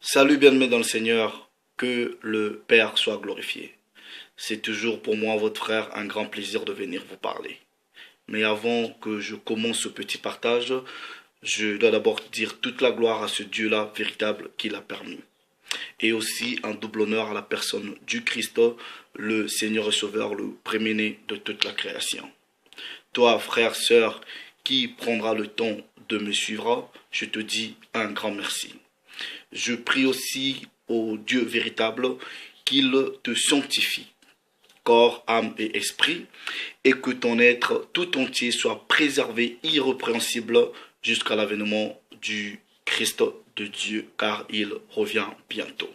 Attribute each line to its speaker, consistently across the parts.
Speaker 1: Salut bien-aimés dans le Seigneur, que le Père soit glorifié. C'est toujours pour moi, votre frère, un grand plaisir de venir vous parler. Mais avant que je commence ce petit partage, je dois d'abord dire toute la gloire à ce Dieu-là véritable qui l'a permis. Et aussi un double honneur à la personne du Christ, le Seigneur et Sauveur, le premier-né de toute la création. Toi, frère, sœur, qui prendra le temps de me suivre, je te dis un grand merci. Je prie aussi au Dieu véritable qu'il te sanctifie, corps, âme et esprit, et que ton être tout entier soit préservé irrépréhensible jusqu'à l'avènement du Christ de Dieu, car il revient bientôt.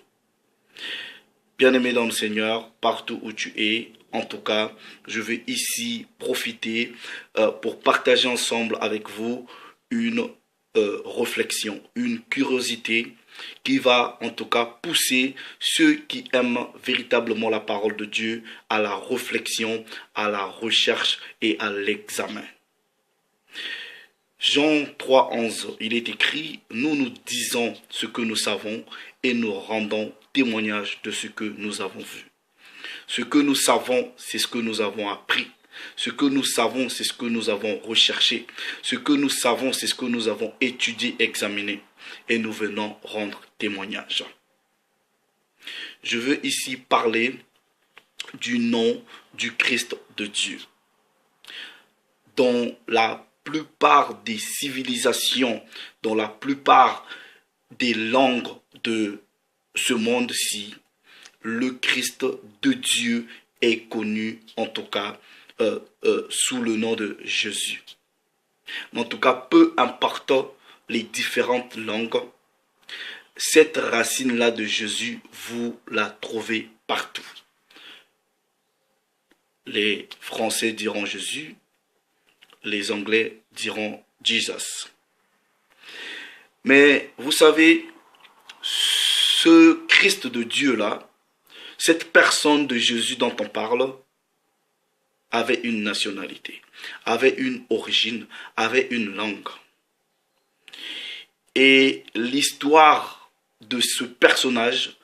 Speaker 1: Bien-aimé dans le Seigneur, partout où tu es, en tout cas, je vais ici profiter pour partager ensemble avec vous une réflexion, une curiosité qui va en tout cas pousser ceux qui aiment véritablement la parole de Dieu à la réflexion, à la recherche et à l'examen. Jean 3,11, il est écrit, nous nous disons ce que nous savons et nous rendons témoignage de ce que nous avons vu. Ce que nous savons, c'est ce que nous avons appris. Ce que nous savons, c'est ce que nous avons recherché. Ce que nous savons, c'est ce que nous avons étudié, examiné. Et nous venons rendre témoignage. Je veux ici parler du nom du Christ de Dieu. Dans la plupart des civilisations, dans la plupart des langues de ce monde-ci, le Christ de Dieu est connu, en tout cas, sous le nom de Jésus. Mais en tout cas, peu importe les différentes langues, cette racine-là de Jésus, vous la trouvez partout. Les Français diront Jésus, les Anglais diront Jesus. Mais vous savez, ce Christ de Dieu-là, cette personne de Jésus dont on parle, avait une nationalité, avait une origine, avait une langue. Et l'histoire de ce personnage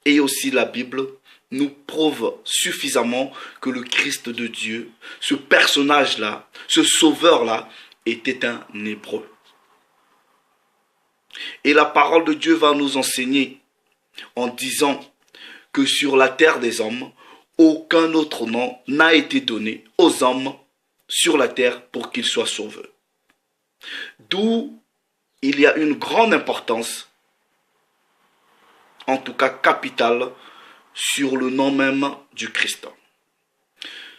Speaker 1: et aussi la Bible nous prouve suffisamment que le Christ de Dieu, ce personnage-là, ce sauveur-là, était un Hébreu. Et la parole de Dieu va nous enseigner en disant que sur la terre des hommes, aucun autre nom n'a été donné aux hommes sur la terre pour qu'ils soient sauvés. D'où il y a une grande importance, en tout cas capitale, sur le nom même du Christ.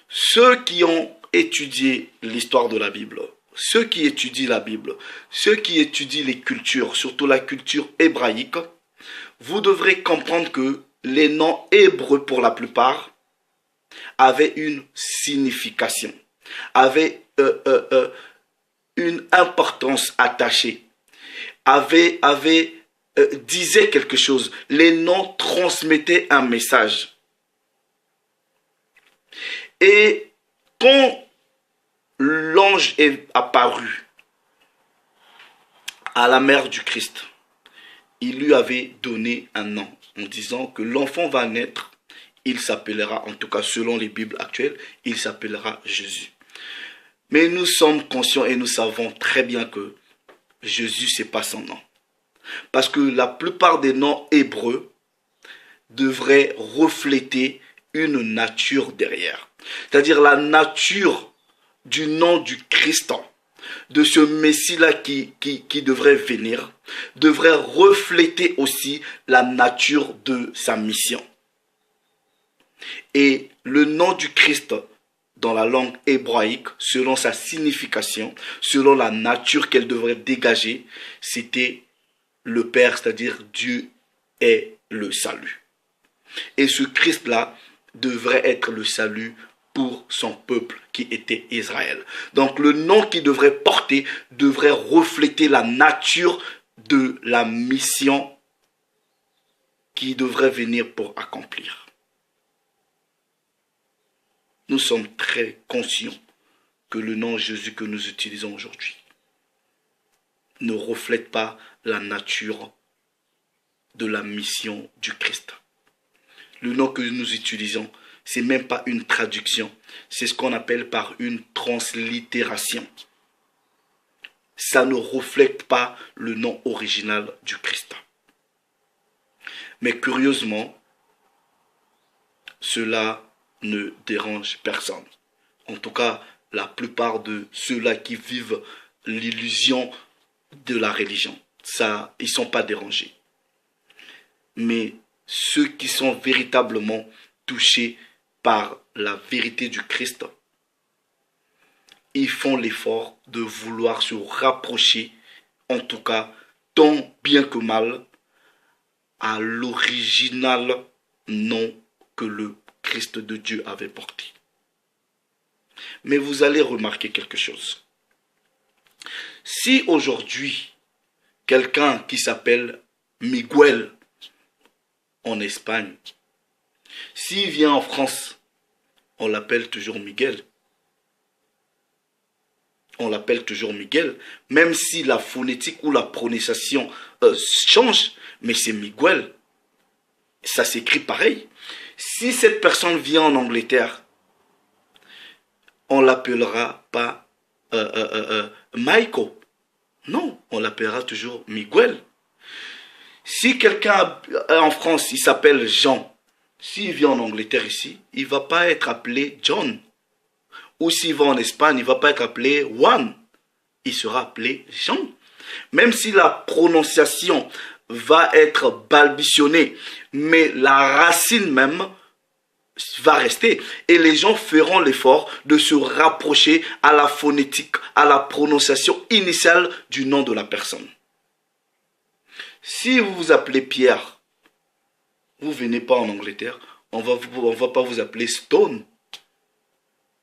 Speaker 1: Ceux qui ont étudié l'histoire de la Bible, ceux qui étudient la Bible, ceux qui étudient les cultures, surtout la culture hébraïque, vous devrez comprendre que les noms hébreux pour la plupart avaient une signification, avaient une importance attachée, disaient quelque chose. Les noms transmettaient un message. Et quand l'ange est apparu à la mère du Christ, il lui avait donné un nom en disant que l'enfant va naître, il s'appellera, en tout cas selon les Bibles actuelles, il s'appellera Jésus. Mais nous sommes conscients et nous savons très bien que Jésus, ce n'est pas son nom. Parce que la plupart des noms hébreux devraient refléter une nature derrière. C'est-à-dire la nature du nom du Christ, de ce Messie-là qui devrait venir, devrait refléter aussi la nature de sa mission. Et le nom du Christ, dans la langue hébraïque, selon sa signification, selon la nature qu'elle devrait dégager, c'était le Père, c'est-à-dire Dieu est le salut. Et ce Christ-là devrait être le salut pour son peuple qui était Israël. Donc le nom qu'il devrait porter devrait refléter la nature de la mission qui devrait venir pour accomplir. Nous sommes très conscients que le nom Jésus que nous utilisons aujourd'hui ne reflète pas la nature de la mission du Christ. Le nom que nous utilisons, ce n'est même pas une traduction, c'est ce qu'on appelle par une translittération. Ça ne reflète pas le nom original du Christ. Mais curieusement, cela ne dérange personne. En tout cas, la plupart de ceux-là qui vivent l'illusion de la religion, ça, ils ne sont pas dérangés. Mais ceux qui sont véritablement touchés par la vérité du Christ, ils font l'effort de vouloir se rapprocher, en tout cas, tant bien que mal, à l'original nom que le Christ de Dieu avait porté. Mais vous allez remarquer quelque chose. Si aujourd'hui, quelqu'un qui s'appelle Miguel en Espagne, s'il vient en France, on l'appelle toujours Miguel. On l'appelle toujours Miguel, même si la phonétique ou la prononciation change, mais c'est Miguel. Ça s'écrit pareil. Si cette personne vient en Angleterre, on l'appellera pas Michael. Non, on l'appellera toujours Miguel. Si quelqu'un en France, il s'appelle Jean, s'il vient en Angleterre ici, il ne va pas être appelé John. Ou s'il va en Espagne, il ne va pas être appelé Juan. Il sera appelé Jean. Même si la prononciation va être balbutionnée, mais la racine même va rester. Et les gens feront l'effort de se rapprocher à la phonétique, à la prononciation initiale du nom de la personne. Si vous vous appelez Pierre, vous ne venez pas en Angleterre, on va pas vous appeler Stone.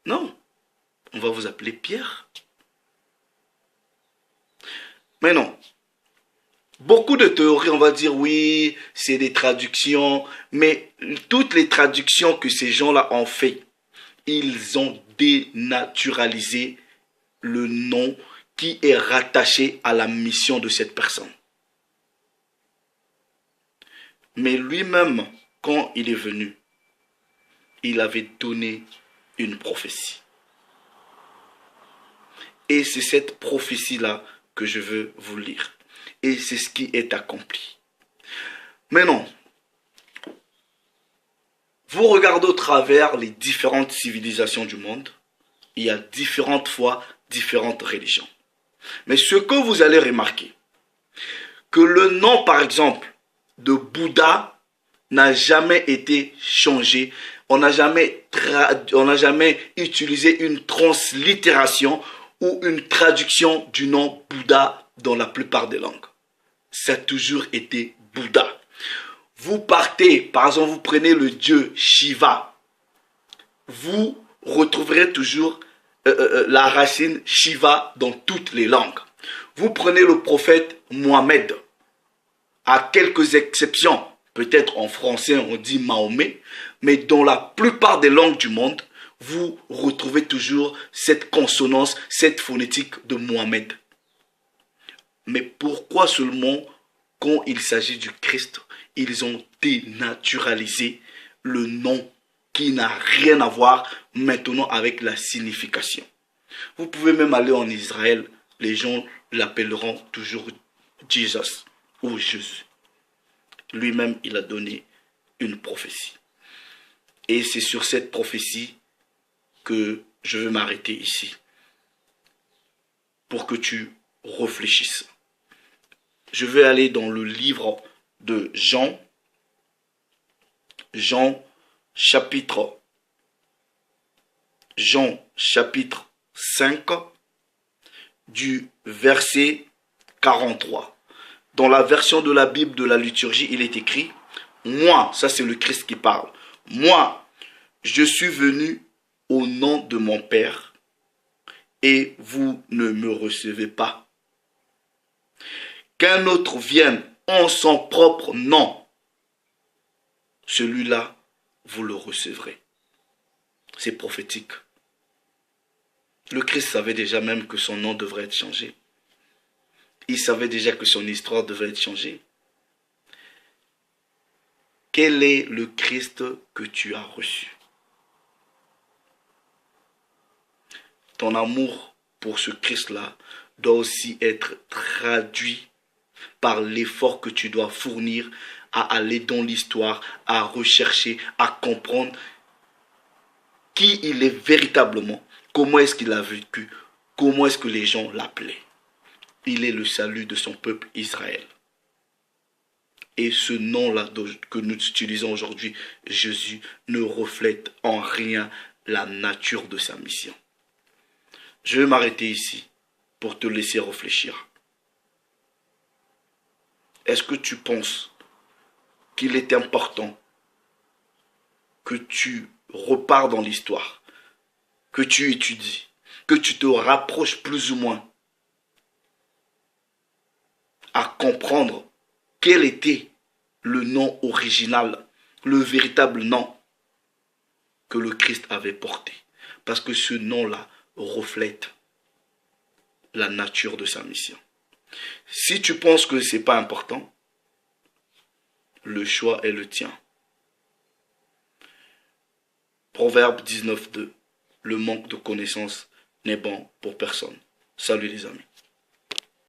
Speaker 1: Non, on va vous appeler Pierre. Mais non. Beaucoup de théories, on va dire oui, c'est des traductions, mais toutes les traductions que ces gens-là ont fait, ils ont dénaturalisé le nom qui est rattaché à la mission de cette personne. Mais lui-même, quand il est venu, il avait donné une prophétie. Et c'est cette prophétie-là que je veux vous lire. Et c'est ce qui est accompli. Maintenant, vous regardez au travers les différentes civilisations du monde. Il y a différentes fois, différentes religions. Mais ce que vous allez remarquer, que le nom, par exemple, de Bouddha n'a jamais été changé. On n'a jamais utilisé une translittération ou une traduction du nom Bouddha dans la plupart des langues. Ça a toujours été Bouddha. Vous partez, par exemple, vous prenez le dieu Shiva. Vous retrouverez toujours la racine Shiva dans toutes les langues. Vous prenez le prophète Mohammed. À quelques exceptions, peut-être en français on dit Mahomet, mais dans la plupart des langues du monde, vous retrouvez toujours cette consonance, cette phonétique de Mohammed. Mais pourquoi seulement quand il s'agit du Christ, ils ont dénaturalisé le nom qui n'a rien à voir maintenant avec la signification? Vous pouvez même aller en Israël, les gens l'appelleront toujours Jesus ou Jésus. Lui-même, il a donné une prophétie. Et c'est sur cette prophétie que je veux m'arrêter ici, pour que tu réfléchisses. Je vais aller dans le livre de Jean, chapitre 5, du verset 43. Dans la version de la Bible de la liturgie, il est écrit « Moi », ça c'est le Christ qui parle, « Moi, je suis venu au nom de mon Père et vous ne me recevez pas. Qu'un autre vienne en son propre nom, celui-là, vous le recevrez. » C'est prophétique. Le Christ savait déjà même que son nom devrait être changé. Il savait déjà que son histoire devait être changée. quel est le Christ que tu as reçu? Ton amour pour ce Christ-là doit aussi être traduit par l'effort que tu dois fournir à aller dans l'histoire, à rechercher, à comprendre qui il est véritablement, comment est-ce qu'il a vécu, comment est-ce que les gens l'appelaient. Il est le salut de son peuple Israël. Et ce nom-là que nous utilisons aujourd'hui, Jésus, ne reflète en rien la nature de sa mission. Je vais m'arrêter ici pour te laisser réfléchir. Est-ce que tu penses qu'il est important que tu repars dans l'histoire, que tu étudies, que tu te rapproches plus ou moins à comprendre quel était le nom original, le véritable nom que le Christ avait porté? Parce que ce nom-là reflète la nature de sa mission. Si tu penses que ce n'est pas important, le choix est le tien. Proverbe 19:2. Le manque de connaissance n'est bon pour personne. Salut les amis.